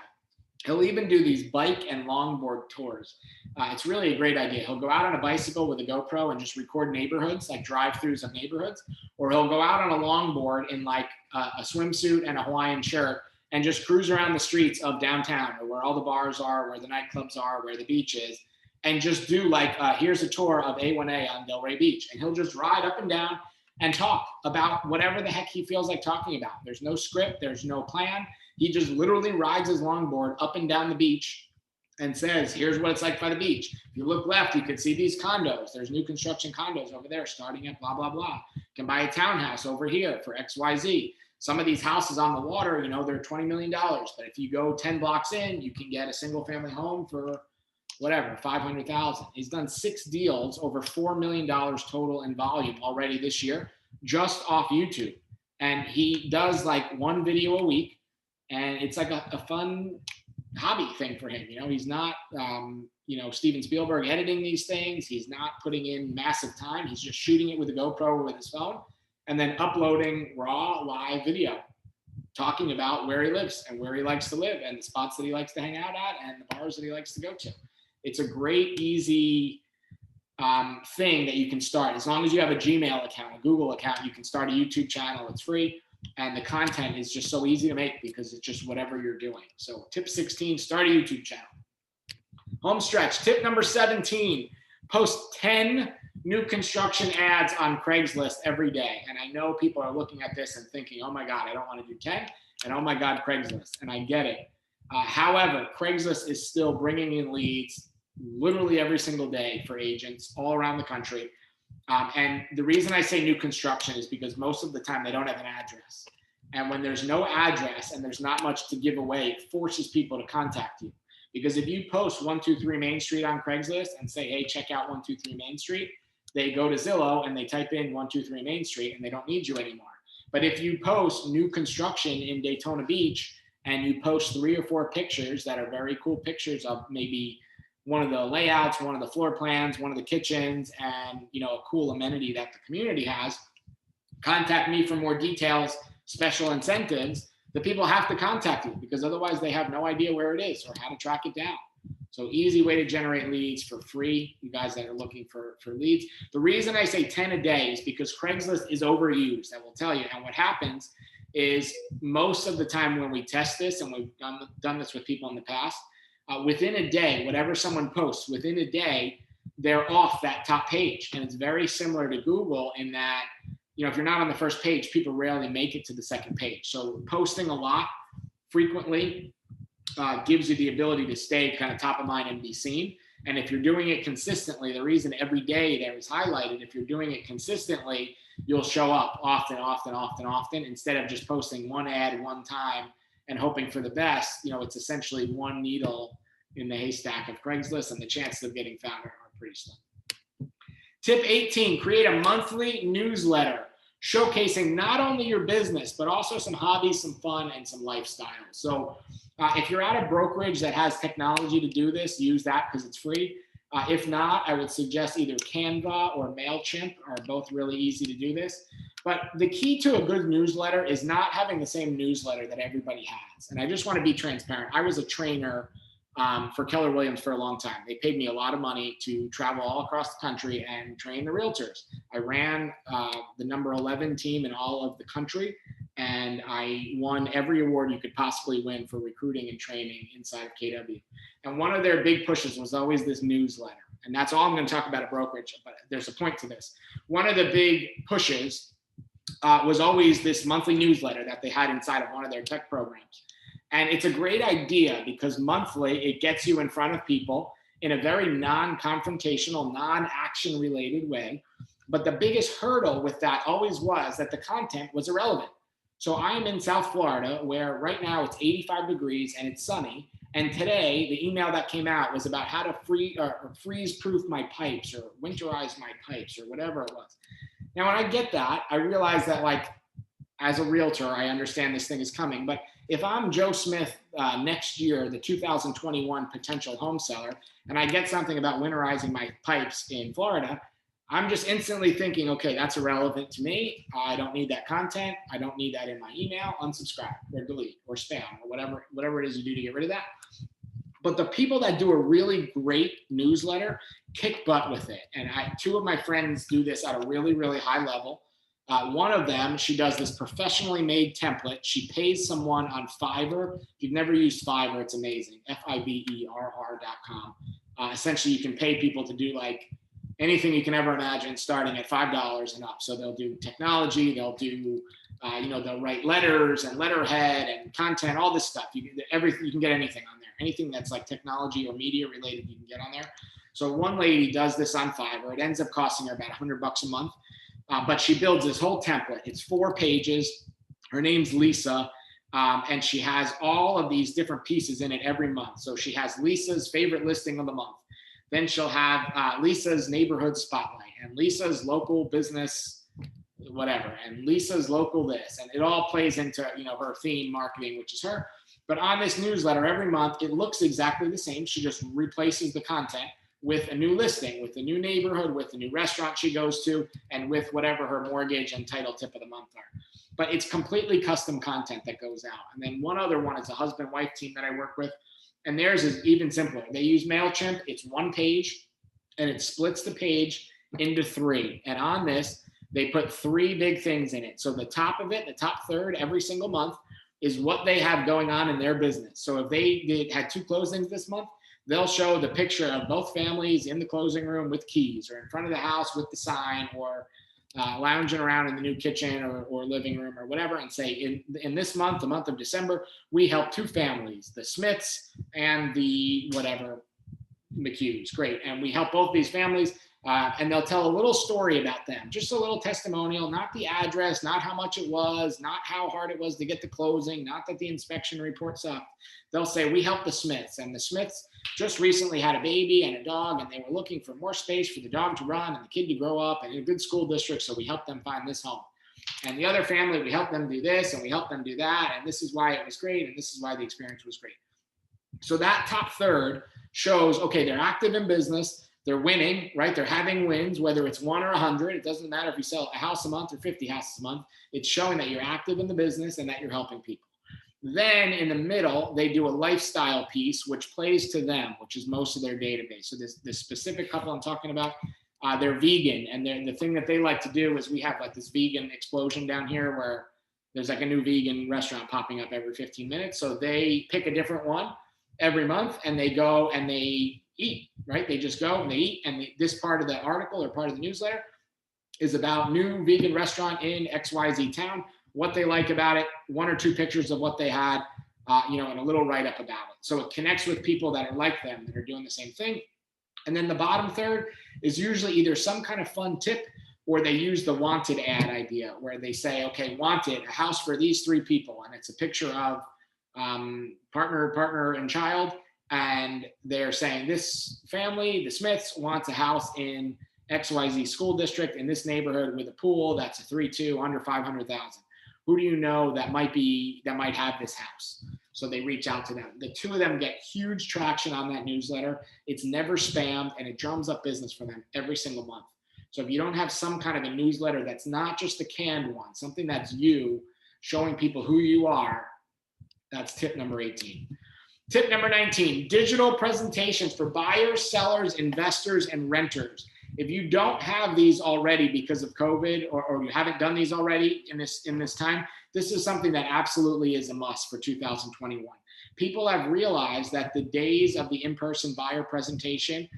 He'll even do these bike and longboard tours. It's really a great idea. He'll go out on a bicycle with a GoPro and just record neighborhoods, like drive-throughs of neighborhoods, or he'll go out on a longboard in like a swimsuit and a Hawaiian shirt and just cruise around the streets of downtown, or where all the bars are, where the nightclubs are, where the beach is, and just do like, here's a tour of A1A on Delray Beach. And he'll just ride up and down and talk about whatever the heck he feels like talking about. There's no script, there's no plan. He just literally rides his longboard up and down the beach and says, here's what it's like by the beach. If you look left, you can see these condos. There's new construction condos over there starting at blah, blah, blah. You can buy a townhouse over here for XYZ. Some of these houses on the water, they're $20 million. But if you go 10 blocks in, you can get a single family home for whatever, $500,000. He's done 6 deals, over $4 million total in volume already this year, just off YouTube. And he does like 1 video a week. And it's like a fun hobby thing for him. He's not, Steven Spielberg editing these things. He's not putting in massive time. He's just shooting it with a GoPro or with his phone and then uploading raw live video, talking about where he lives and where he likes to live and the spots that he likes to hang out at and the bars that he likes to go to. It's a great, easy thing that you can start. As long as you have a Gmail account, a Google account, you can start a YouTube channel. It's free. And the content is just so easy to make because it's just whatever you're doing. So tip 16, start a YouTube channel. Home stretch. Tip number 17, post 10 new construction ads on Craigslist every day. And I know people are looking at this and thinking, oh my God, I don't want to do 10. And oh my God, Craigslist. And I get it. However, Craigslist is still bringing in leads literally every single day for agents all around the country. And the reason I say new construction is because most of the time they don't have an address. And when there's no address and there's not much to give away, it forces people to contact you. Because if you post 123 Main Street on Craigslist and say, hey, check out 123 Main Street, they go to Zillow and they type in 123 Main Street and they don't need you anymore. But if you post new construction in Daytona Beach and you post 3 or 4 pictures that are very cool pictures of maybe one of the layouts, one of the floor plans, one of the kitchens, and a cool amenity that the community has, contact me for more details, special incentives. The people have to contact you because otherwise they have no idea where it is or how to track it down. So easy way to generate leads for free, you guys that are looking for leads. The reason I say 10 a day is because Craigslist is overused, I will tell you. And what happens is most of the time when we test this, and we've done this with people in the past, within a day, whatever someone posts, within a day, they're off that top page. And it's very similar to Google in that, if you're not on the first page, people rarely make it to the second page. So posting a lot frequently gives you the ability to stay kind of top of mind and be seen. And if you're doing it consistently, the reason every day there is highlighted, if you're doing it consistently, you'll show up often instead of just posting one ad one time and hoping for the best. It's essentially one needle in the haystack of Craigslist, and the chances of getting found are pretty slim. Tip 18, create a monthly newsletter showcasing not only your business, but also some hobbies, some fun, and some lifestyle. So if you're at a brokerage that has technology to do this, use that because it's free. If not, I would suggest either Canva or MailChimp are both really easy to do this. But the key to a good newsletter is not having the same newsletter that everybody has. And I just want to be transparent. I was a trainer for Keller Williams for a long time. They paid me a lot of money to travel all across the country and train the realtors. I ran the number 11 team in all of the country, and I won every award you could possibly win for recruiting and training inside of KW. And one of their big pushes was always this newsletter. And that's all I'm going to talk about at brokerage, but there's a point to this. One of the big pushes was always this monthly newsletter that they had inside of one of their tech programs. And it's a great idea because monthly it gets you in front of people in a very non-confrontational, non-action related way. But the biggest hurdle with that always was that the content was irrelevant. So I'm in South Florida where right now it's 85 degrees and it's sunny. And today the email that came out was about how to freeze proof my pipes or winterize my pipes or whatever it was. Now, when I get that, I realize that as a realtor, I understand this thing is coming, but if I'm Joe Smith next year, the 2021 potential home seller, and I get something about winterizing my pipes in Florida, I'm just instantly thinking, okay, that's irrelevant to me. I don't need that content. I don't need that in my email. Unsubscribe or delete or spam or whatever it is you do to get rid of that. But the people that do a really great newsletter kick butt with it. And two of my friends do this at a really, really high level. One of them, she does this professionally made template. She pays someone on Fiverr. If you've never used Fiverr, it's amazing. Fiverr.com. Essentially, you can pay people to do anything you can ever imagine, starting at $5 and up. So they'll do technology, they'll do, they'll write letters and letterhead and content, all this stuff. You can get anything on there. Anything that's like technology or media related, you can get on there. So one lady does this on Fiverr. It ends up costing her about $100 a month. But she builds this whole template. It's 4 pages. Her name's Lisa. And she has all of these different pieces in it every month. So she has Lisa's favorite listing of the month. Then she'll have Lisa's neighborhood spotlight and Lisa's local business, whatever, and Lisa's local this. And it all plays into, her theme marketing, which is her. But on this newsletter every month, it looks exactly the same. She just replaces the content with a new listing, with a new neighborhood, with a new restaurant she goes to, and with whatever her mortgage and title tip of the month are. But it's completely custom content that goes out. And then one other one is a husband-wife team that I work with, and theirs is even simpler. They use MailChimp. It's 1 page, and it splits the page into 3. And on this, they put 3 big things in it. So the top of it, the top third every single month, is what they have going on in their business. So if they had 2 closings this month, they'll show the picture of both families in the closing room with keys, or in front of the house with the sign, or lounging around in the new kitchen or living room or whatever, and say, in this month, the month of December, we helped 2 families, the Smiths and the whatever McHughes. Great. And we help both these families. And they'll tell a little story about them, just a little testimonial, not the address, not how much it was, not how hard it was to get the closing, not that the inspection report sucked. They'll say, we helped the Smiths, and the Smiths just recently had a baby and a dog, and they were looking for more space for the dog to run and the kid to grow up and in a good school district, so we helped them find this home. And the other family, we helped them do this, and we helped them do that, and this is why it was great, and this is why the experience was great. So that top third shows, okay, they're active in business, they're winning, right? They're having wins, whether it's 1 or 100. It doesn't matter if you sell a house a month or 50 houses a month. It's showing that you're active in the business and that you're helping people. Then in the middle, they do a lifestyle piece, which plays to them, which is most of their database. So this specific couple I'm talking about, they're vegan. And the thing that they like to do is we have like this vegan explosion down here where there's like a new vegan restaurant popping up every 15 minutes. So they pick a different one every month and they go and they eat, right? They just go and they eat. And this part of the article or part of the newsletter is about new vegan restaurant in XYZ town, what they like about it, 1 or 2 pictures of what they had, and a little write-up about it. So it connects with people that are like them, that are doing the same thing. And then the bottom third is usually either some kind of fun tip or they use the wanted ad idea where they say, okay, wanted, a house for these 3 people. And it's a picture of partner, and child. And they're saying this family, the Smiths, wants a house in XYZ school district in this neighborhood with a pool that's a 3-2 under 500,000. Who do you know that might have this house? So they reach out to them. The 2 of them get huge traction on that newsletter. It's never spammed, and it drums up business for them every single month. So if you don't have some kind of a newsletter that's not just a canned one, something that's you showing people who you are, that's tip number 18. Tip number 19, digital presentations for buyers, sellers, investors, and renters. If you don't have these already because of COVID, or you haven't done these already in this time, this is something that absolutely is a must for 2021. People have realized that the days of the in-person buyer presentation,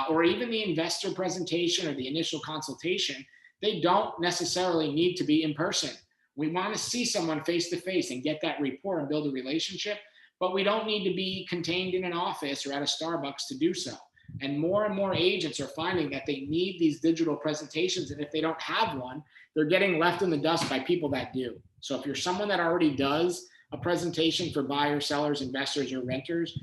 or even the investor presentation or the initial consultation, they don't necessarily need to be in person. We want to see someone face to face and get that rapport and build a relationship, but we don't need to be contained in an office or at a Starbucks to do so. And more agents are finding that they need these digital presentations. And if they don't have one, they're getting left in the dust by people that do. So if you're someone that already does a presentation for buyers, sellers, investors, or renters,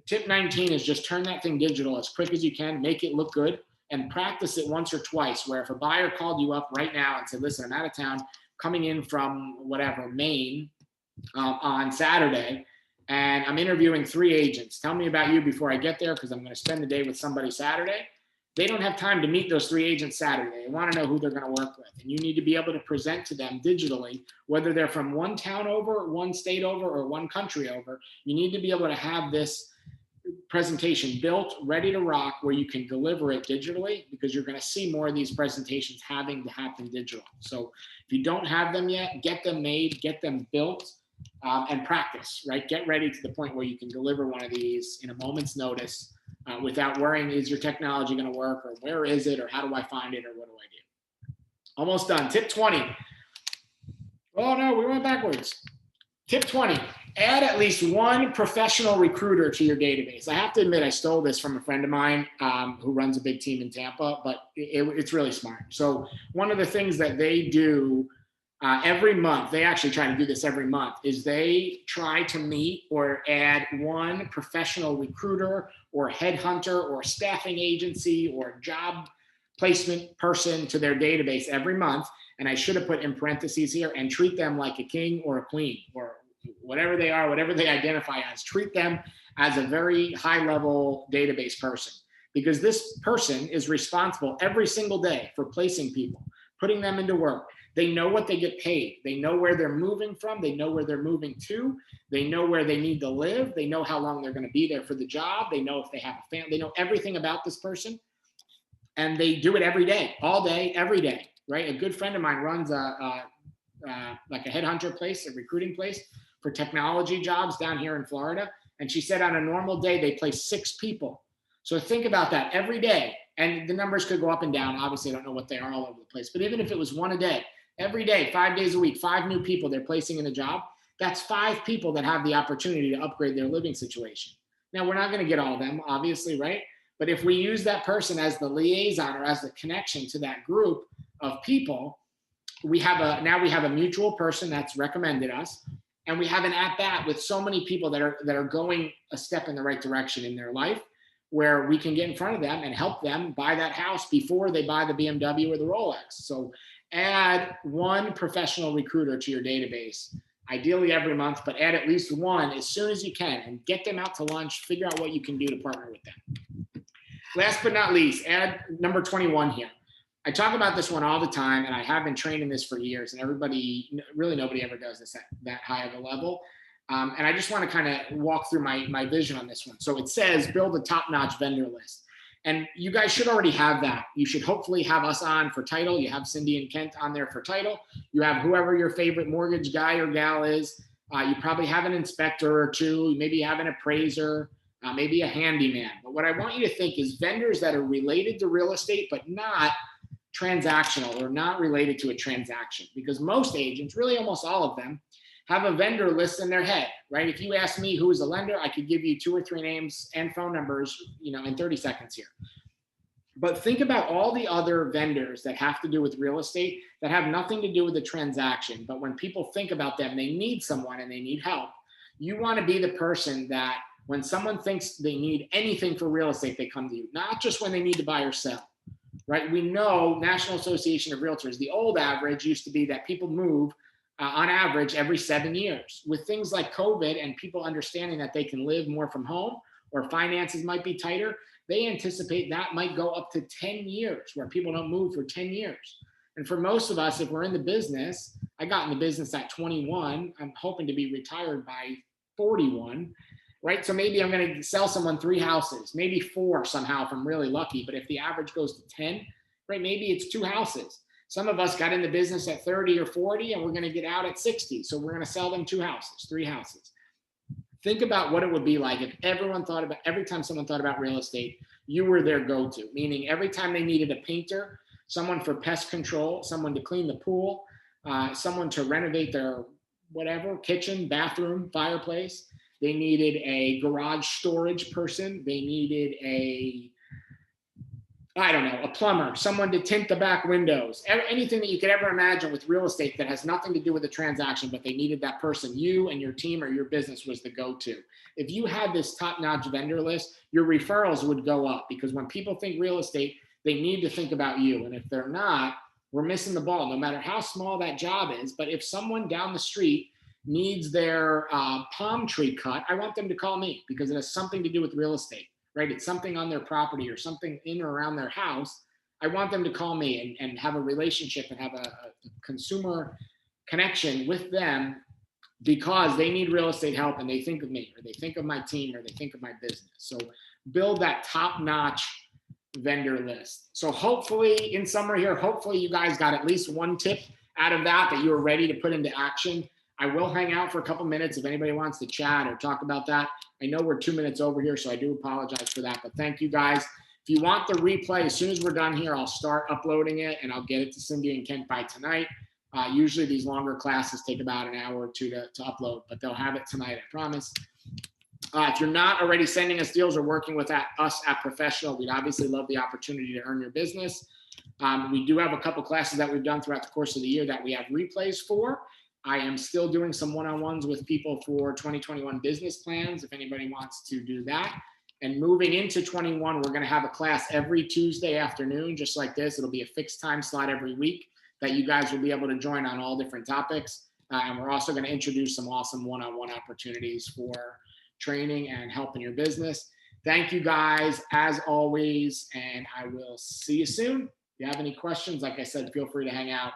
tip 19 is just turn that thing digital as quick as you can, make it look good, and practice it once or twice, where if a buyer called you up right now and said, listen, I'm out of town, coming in from whatever, Maine, on Saturday, and I'm interviewing 3 agents. Tell me about you before I get there, because I'm going to spend the day with somebody Saturday. They don't have time to meet those 3 agents Saturday. They want to know who they're going to work with. And you need to be able to present to them digitally, whether they're from one town over, one state over, or one country over. You need to be able to have this presentation built, ready to rock, where you can deliver it digitally, because you're going to see more of these presentations having to happen digital. So if you don't have them yet, get them made, get them built, and practice, right? Get ready to the point where you can deliver one of these in a moment's notice without worrying, is your technology going to work, or where is it, or how do I find it, or what do I do? Almost done. Tip 20. Oh no, we went backwards. Tip 20, add at least one professional recruiter to your database. I have to admit, I stole this from a friend of mine who runs a big team in Tampa, but it's really smart. So one of the things that they do every month, they actually try to do this every month, is they try to meet or add one professional recruiter or headhunter or staffing agency or job placement person to their database every month. And I should have put in parentheses here, and treat them like a king or a queen, or whatever they are, whatever they identify as. Treat them as a very high level database person, because this person is responsible every single day for placing people, putting them into work. They know what they get paid. They know where they're moving from. They know where they're moving to. They know where they need to live. They know how long they're going to be there for the job. They know if they have a family. They know everything about this person. And they do it every day, all day, every day, right? A good friend of mine runs like a headhunter place, a recruiting place for technology jobs down here in Florida. And she said on a normal day, they place 6 people. So think about that every day. And the numbers could go up and down. Obviously, I don't know what they are all over the place. But even if it was 1 a day, every day, 5 days a week, 5 new people they're placing in a job, that's 5 people that have the opportunity to upgrade their living situation. Now, we're not going to get all of them, obviously, right? But if we use that person as the liaison or as the connection to that group of people, now we have a mutual person that's recommended us, and we have an at-bat with so many people that are going a step in the right direction in their life, where we can get in front of them and help them buy that house before they buy the BMW or the Rolex. So add one professional recruiter to your database, ideally every month, but add at least one as soon as you can, and get them out to lunch, figure out what you can do to partner with them. Last but not least, add number 21 here. I talk about this one all the time, and I have been training this for years, and really nobody ever does this at that high of a level. And I just want to kind of walk through my vision on this one. So it says, build a top-notch vendor list. And you guys should already have that. You should hopefully have us on for title. You have Cindy and Kent on there for title. You have whoever your favorite mortgage guy or gal is. You probably have an inspector or 2. Maybe you have an appraiser, maybe a handyman. But what I want you to think is vendors that are related to real estate, but not transactional or not related to a transaction. Because most agents, really almost all of them, have a vendor list in their head, right? If you ask me who is a lender, I could give you 2 or 3 names and phone numbers, in 30 seconds here. But think about all the other vendors that have to do with real estate that have nothing to do with the transaction. But when people think about them, they need someone and they need help. You want to be the person that when someone thinks they need anything for real estate, they come to you, not just when they need to buy or sell, right? We know National Association of Realtors, the old average used to be that people move on average every 7 years. With things like COVID and people understanding that they can live more from home or finances might be tighter, they anticipate that might go up to 10 years where people don't move for 10 years. And for most of us, if we're in the business, I got in the business at 21, I'm hoping to be retired by 41, right? So maybe I'm going to sell someone 3 houses, maybe 4 somehow if I'm really lucky. But if the average goes to 10, right, maybe it's 2 houses. Some of us got in the business at 30 or 40 and we're going to get out at 60. So we're going to sell them 2 houses, 3 houses. Think about what it would be like if every time someone thought about real estate, you were their go-to, meaning every time they needed a painter, someone for pest control, someone to clean the pool, someone to renovate their whatever, kitchen, bathroom, fireplace. They needed a garage storage person. They needed a plumber, someone to tint the back windows, anything that you could ever imagine with real estate that has nothing to do with the transaction, but they needed that person. You and your team or your business was the go-to. If you had this top-notch vendor list, your referrals would go up because when people think real estate, they need to think about you. And if they're not, we're missing the ball, no matter how small that job is. But if someone down the street needs their palm tree cut, I want them to call me because it has something to do with real estate. Right? It's something on their property or something in or around their house. I want them to call me and have a relationship and have a consumer connection with them because they need real estate help and they think of me or they think of my team or they think of my business. So build that top-notch vendor list. So hopefully, in summary here, hopefully you guys got at least one tip out of that you were ready to put into action. I will hang out for a couple minutes if anybody wants to chat or talk about that. I know we're 2 minutes over here, so I do apologize for that, but thank you guys. If you want the replay, as soon as we're done here, I'll start uploading it and I'll get it to Cindy and Kent by tonight. Usually these longer classes take about an hour or 2 to upload, but they'll have it tonight, I promise. If you're not already sending us deals or working with us at Professional, we'd obviously love the opportunity to earn your business. We do have a couple classes that we've done throughout the course of the year that we have replays for. I am still doing some one-on-ones with people for 2021 business plans, if anybody wants to do that. And moving into 21, we're going to have a class every Tuesday afternoon, just like this. It'll be a fixed time slot every week that you guys will be able to join on all different topics. And we're also going to introduce some awesome one-on-one opportunities for training and helping your business. Thank you guys, as always, and I will see you soon. If you have any questions, like I said, feel free to hang out.